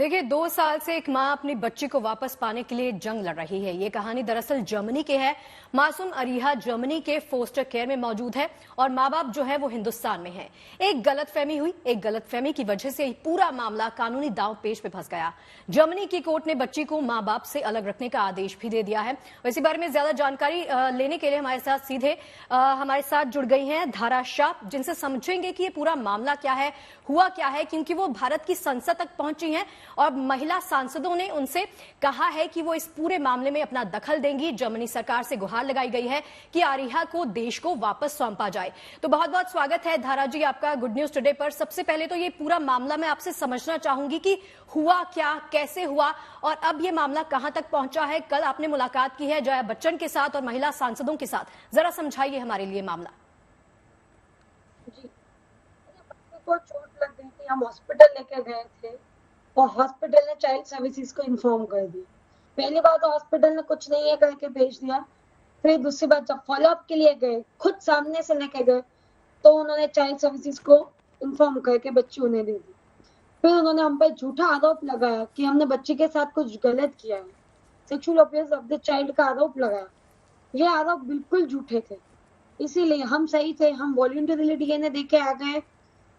देखिए 2 साल से एक मां अपनी बच्ची को वापस पाने के लिए जंग लड़ रही है। ये कहानी दरअसल जर्मनी की है। मासूम अरीहा जर्मनी के फोस्टर केयर में मौजूद है और माँ बाप जो है वो हिंदुस्तान में है। एक गलतफहमी की वजह से पूरा मामला कानूनी दांव पेच पे फंस गया। जर्मनी की कोर्ट ने बच्ची को माँ बाप से अलग रखने का आदेश भी दे दिया है। इसी बारे में ज्यादा जानकारी लेने के लिए हमारे साथ सीधे हमारे साथ जुड़ गई हैं धारा शाह, जिनसे समझेंगे कि ये पूरा मामला क्या है, हुआ क्या है, क्योंकि वो भारत की संसद तक पहुंची हैं और महिला सांसदों ने उनसे कहा है कि वो इस पूरे मामले में अपना दखल देंगी। जर्मनी सरकार से गुहार लगाई गई है कि आरिहा को देश को वापस सौंपा जाए। तो बहुत बहुत स्वागत है धारा जी आपका गुड न्यूज टुडे पर। सबसे पहले तो ये पूरा मामला मैं आपसे समझना चाहूंगी कि हुआ क्या, कैसे हुआ और अब ये मामला कहां तक पहुंचा है। कल आपने मुलाकात की है जया बच्चन के साथ और महिला सांसदों के साथ, जरा समझाइए हमारे लिए मामला। जी, को चोट लग गई थी, हम हॉस्पिटल लेके गए थे और हॉस्पिटल ने चाइल्ड सर्विसेज को इन्फॉर्म कर दिया। पहली बार तो हॉस्पिटल ने कुछ नहीं है करके भेज दिया, फिर दूसरी बार जब फॉलोअप के लिए गए, खुद सामने से लेके गए, तो उन्होंने चाइल्ड सर्विसेज को इन्फॉर्म करके बच्ची उन्हें दे दी। फिर उन्होंने हम पर झूठा आरोप लगाया कि हमने बच्ची के साथ कुछ गलत किया है, sexual abuse of the child का आरोप लगाया। ये आरोप बिल्कुल झूठे थे, इसीलिए हम सही थे। हम वॉलंटरीली डीएनए देके आ गए।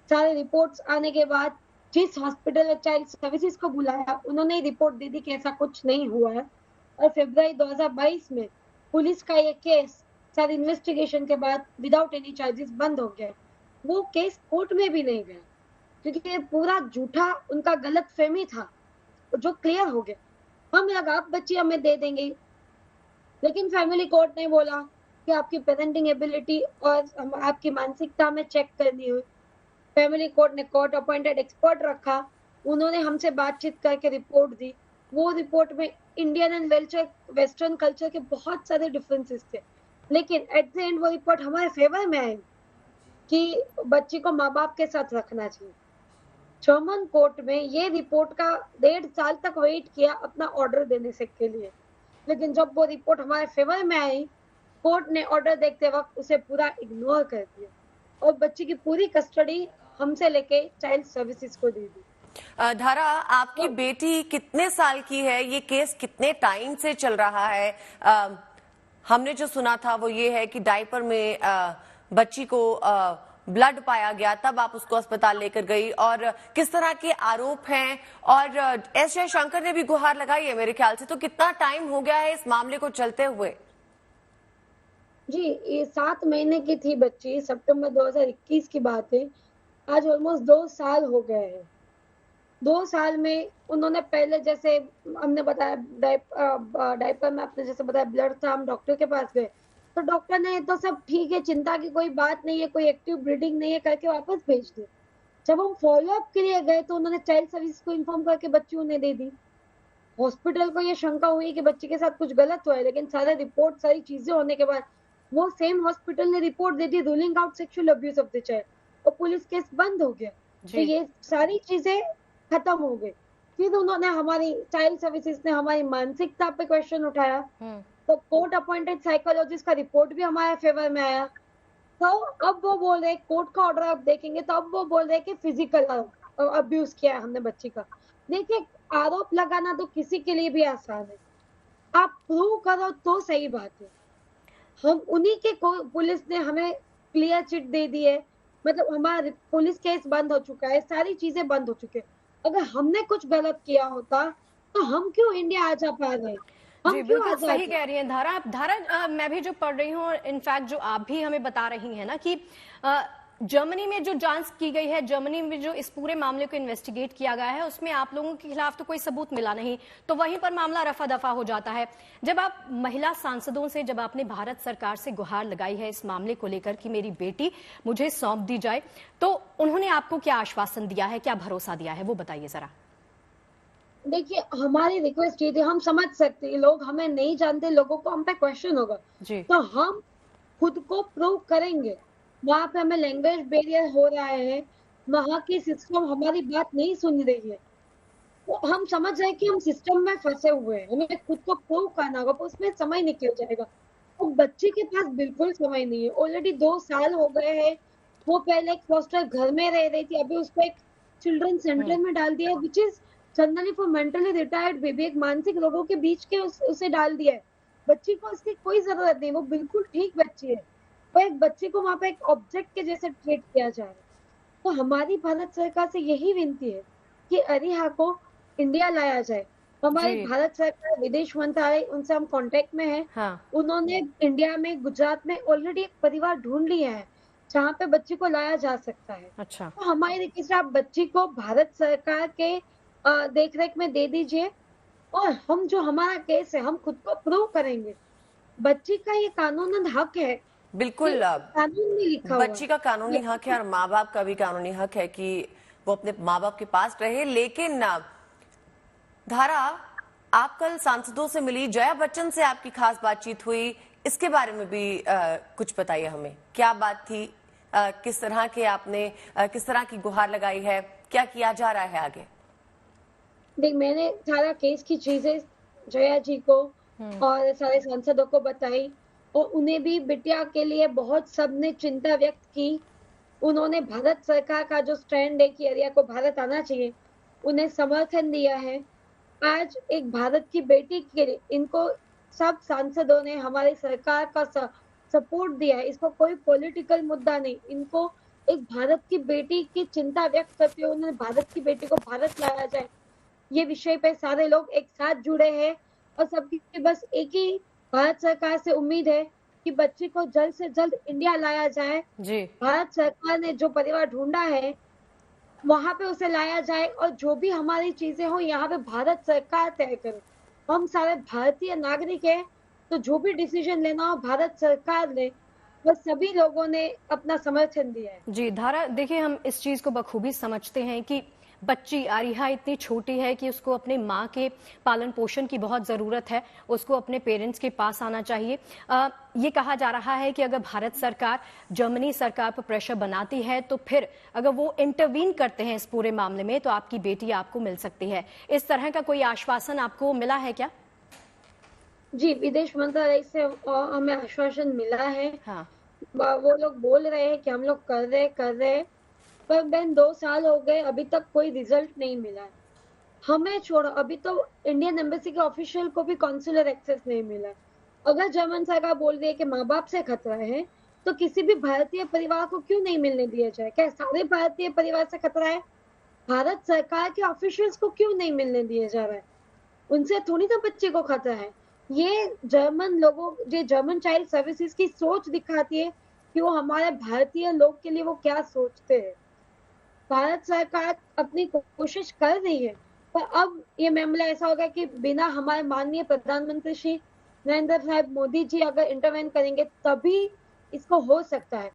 सारे रिपोर्ट्स आने के बाद जिस हॉस्पिटल ने चाइल्ड सर्विसेज को बुलाया, उन्होंने रिपोर्ट दे दी कि ऐसा कुछ नहीं हुआ है। और फरवरी 2022 में पुलिस का ये केस सारी इन्वेस्टिगेशन के बाद विदाउट एनी चार्जेस बंद हो गया। वो केस कोर्ट में भी नहीं गया क्योंकि ये पूरा झूठा उनका गलत फहमी था जो क्लियर हो गया। हम लगा आप बच्ची हमें दे देंगे, लेकिन फैमिली कोर्ट ने बोला कि आपकी पेरेंटिंग एबिलिटी और आपकी मानसिकता में चेक करनी है। फैमिली कोर्ट ने कोर्ट अपॉइंटेड एक्सपर्ट रखा, उन्होंने हमसे बातचीत करके रिपोर्ट दी। वो रिपोर्ट में इंडियन एंड वेस्टर्न कल्चर के बहुत सारे डिफरेंसेस थे, लेकिन एट द एंड वो रिपोर्ट हमारे फेवर में आई कि बच्ची को माँ बाप के साथ रखना चाहिए। जर्मन कोर्ट में ये रिपोर्ट का 1.5 साल तक वेट किया अपना ऑर्डर देने से के लिए, लेकिन जब वो रिपोर्ट हमारे फेवर में आई, कोर्ट ने ऑर्डर देखते वक्त उसे पूरा इग्नोर कर दिया और बच्ची की पूरी कस्टडी हमसे लेके चाइल्ड सर्विसेज को दे दी। धारा, आपकी बेटी कितने साल की है? ये केस कितने टाइम से चल रहा है? हमने जो सुना था वो ये है कि डायपर में बच्ची को ब्लड पाया गया, तब आप उसको अस्पताल लेकर गई, और किस तरह के आरोप हैं। और एस जयशंकर ने भी गुहार लगाई है मेरे ख्याल से। तो कितना टाइम हो गया है इस मामले को चलते हुए? जी, ये 7 महीने की थी बच्ची, सितंबर 2021 की बात है। आज ऑलमोस्ट 2 साल हो गए हैं। 2 साल में उन्होंने पहले जैसे हमने बताया डायपर में आपने जैसे बताया ब्लड था, हम डॉक्टर के पास गए तो डॉक्टर ने तो सब ठीक है, चिंता की कोई बात नहीं है, कोई एक्टिव ब्लीडिंग नहीं है करके वापस भेज दिया। जब हम फॉलोअप के लिए गए तो उन्होंने चाइल्ड सर्विस को इन्फॉर्म करके बच्ची उन्हें दे दी। हॉस्पिटल को ये शंका हुई कि बच्ची के साथ कुछ गलत हुआ है, लेकिन सारे रिपोर्ट सारी चीजें होने के बाद वो सेम हॉस्पिटल ने report they the ruling out sexual abuse of the child, और पुलिस केस बंद हो गया। तो ये सारी चीजें खत्म हो गई। फिर उन्होंने हमारी चाइल्ड सर्विसेज ने हमारी मानसिकता पे क्वेश्चन उठाया, तो कोर्ट अपॉइंटेड साइकोलॉजिस्ट का रिपोर्ट भी हमारे फेवर में आया। तो अब वो बोल रहे, कोर्ट का ऑर्डर आप देखेंगे तो अब वो बोल रहे कि फिजिकल अब्यूज किया है हमने बच्ची का। देखिए, आरोप लगाना तो किसी के लिए भी आसान है, आप प्रूव करो तो सही बात है। हम उन्हीं के पुलिस ने हमें क्लियर चिट दे दी है, मतलब हमारा पुलिस केस बंद हो चुका है, सारी चीजें बंद हो चुकी है। अगर हमने कुछ गलत किया होता तो हम क्यों इंडिया आ जा पा रहे? जी बिल्कुल सही कह रही हैं धारा। मैं भी जो पढ़ रही हूँ, इनफैक्ट जो आप भी हमें बता रही हैं ना कि जर्मनी में जो जांच की गई है, जर्मनी में जो इस पूरे मामले को इन्वेस्टिगेट किया गया है, उसमें आप लोगों के खिलाफ तो कोई सबूत मिला नहीं, तो वहीं पर मामला रफा दफा हो जाता है। जब आप महिला सांसदों से, जब आपने भारत सरकार से गुहार लगाई है इस मामले को लेकर कि मेरी बेटी मुझे सौंप दी जाए, तो उन्होंने आपको क्या आश्वासन दिया है, क्या भरोसा दिया है, वो बताइए जरा। देखिए, हमारी रिक्वेस्ट ये थी, हम समझ सकते हैं लोग हमें नहीं जानते, लोगों को हम पे क्वेश्चन होगा, तो हम खुद को प्रूव करेंगे। वहाँ पे हमें लैंग्वेज बैरियर हो रहा है, वहाँ की सिस्टम हमारी बात नहीं सुन रही है, तो हम समझ रहे हैं कि हम सिस्टम में फंसे हुए हैं, हमें खुद को प्रूव करना होगा, तो उसमें समय निकल जाएगा। तो बच्चे के पास बिल्कुल समय नहीं है, ऑलरेडी 2 साल हो गए हैं। वो पहले एक फॉस्टर घर में रह रही थी, अभी उसको एक चिल्ड्रन सेंटर में डाल दिया, which is generally for mentally retired baby, एक मानसिक रोगों के बीच के उसे डाल दिया है। बच्ची को इसकी कोई जरूरत नहीं, वो बिल्कुल ठीक बच्ची है, पर एक बच्ची को वहां पे एक ऑब्जेक्ट के जैसे ट्रीट किया जा रहा है। तो हमारी भारत सरकार से यही विनती है कि अरीहा को इंडिया लाया जाए। हमारे जी। भारत सरकार विदेश मंत्रालय, उनसे हम कांटेक्ट में हैं। हाँ। उन्होंने इंडिया में, गुजरात में ऑलरेडी एक परिवार ढूंढ लिया है जहाँ पे बच्ची को लाया जा सकता है। अच्छा। तो हमारी तरीके से आप बच्ची को भारत सरकार के देखरेख में दे दीजिए, और हम जो हमारा केस है हम खुद को प्रूव करेंगे। बच्ची का ये कानूनन हक है, बिल्कुल कानून में लिखा हुआ बच्ची का कानूनी हक है और माँ बाप का भी कानूनी हक है कि वो अपने माँ बाप के पास रहे। लेकिन धारा, आप कल सांसदों से मिली, जया बच्चन से आपकी खास बातचीत हुई, इसके बारे में भी कुछ बताइए हमें। क्या बात थी, किस तरह के आपने किस तरह की गुहार लगाई है, क्या किया जा रहा है आगे? देख, मैंने सारा केस की चीजें जया जी को और सारे सांसदों को बताई, और उन्हें भी बिटिया के लिए बहुत सबने चिंता व्यक्त की। उन्होंने भारत सरकार का जो स्टैंड है कि अरिया को भारत आना चाहिए, उन्हें समर्थन दिया है। आज एक भारत की बेटी के लिए इनको सब सांसदों ने हमारी सरकार का सपोर्ट दिया है। इसको कोई पॉलिटिकल मुद्दा नहीं, इनको एक भारत की बेटी की चिंता व्यक्त करते हुए उन्होंने भारत की बेटी को भारत लाया जाए, ये विषय पे सारे लोग एक साथ जुड़े हैं। और सबकी बस एक ही भारत सरकार से उम्मीद है कि बच्ची को जल्द से जल्द इंडिया लाया जाए। जी। भारत सरकार ने जो परिवार ढूंढा है वहां पे उसे लाया जाए, और जो भी हमारी चीजें हो यहाँ पे भारत सरकार तय करे। हम सारे भारतीय नागरिक हैं, तो जो भी डिसीजन लेना हो भारत सरकार ले। बस सभी लोगों ने अपना समर्थन दिया है। जी धारा, देखिए हम इस चीज को बखूबी समझते हैं कि बच्ची आरिहा इतनी छोटी है कि उसको अपने माँ के पालन पोषण की बहुत ज़रूरत है, उसको अपने पेरेंट्स के पास आना चाहिए। ये कहा जा रहा है कि अगर भारत सरकार जर्मनी सरकार पर प्रेशर बनाती है तो फिर अगर वो इंटरवीन करते हैं इस पूरे मामले में तो आपकी बेटी आपको मिल सकती है। इस तरह का कोई आश्वासन आपको मिला है क्या? जी, विदेश मंत्रालय से हमें आश्वासन मिला है। हाँ। वो लोग बोल रहे हैं कि हम लोग कर रहे हैं, पर बहन 2 साल हो गए, अभी तक कोई रिजल्ट नहीं मिला है। हमें छोड़ो, अभी तो इंडियन एम्बेसी के ऑफिशियल को भी कॉन्सुलर एक्सेस नहीं मिला है। अगर जर्मन सरकार बोल रही है कि माँ बाप से खतरा है, तो किसी भी भारतीय परिवार को क्यों नहीं मिलने दिया जाए? क्या सारे भारतीय परिवार से खतरा है? भारत सरकार के ऑफिशियल्स को क्यों नहीं मिलने दिया जा रहा है? उनसे थोड़ी ना बच्चे को खतरा है। ये जर्मन लोगों, ये जर्मन चाइल्ड सर्विसेज की सोच दिखाती है कि वो हमारे भारतीय लोग के लिए वो क्या सोचते हैं। भारत सरकार अपनी कोशिश कर रही है, पर अब ये मामला ऐसा होगा कि बिना हमारे माननीय प्रधानमंत्री श्री नरेंद्र साहब मोदी जी अगर इंटरवेन करेंगे तभी इसको हो सकता है।